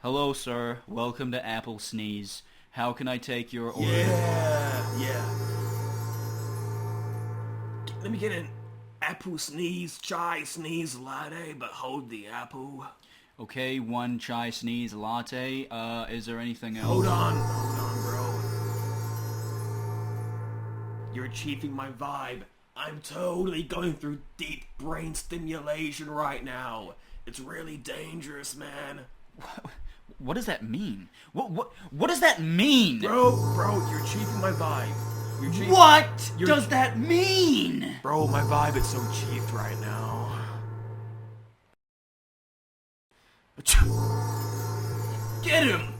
Hello, sir. Welcome to Apple Sneeze. How can I take your order? Yeah. Let me get an apple sneeze, chai sneeze latte, but hold the apple. Okay, one chai sneeze latte. Is there anything else? Hold on, bro. You're achieving my vibe. I'm totally going through deep brain stimulation right now. It's really dangerous, man. What does that mean? What does that mean? Bro, you're achieving my vibe. What does that mean? Bro, my vibe is so achieved right now. Get him!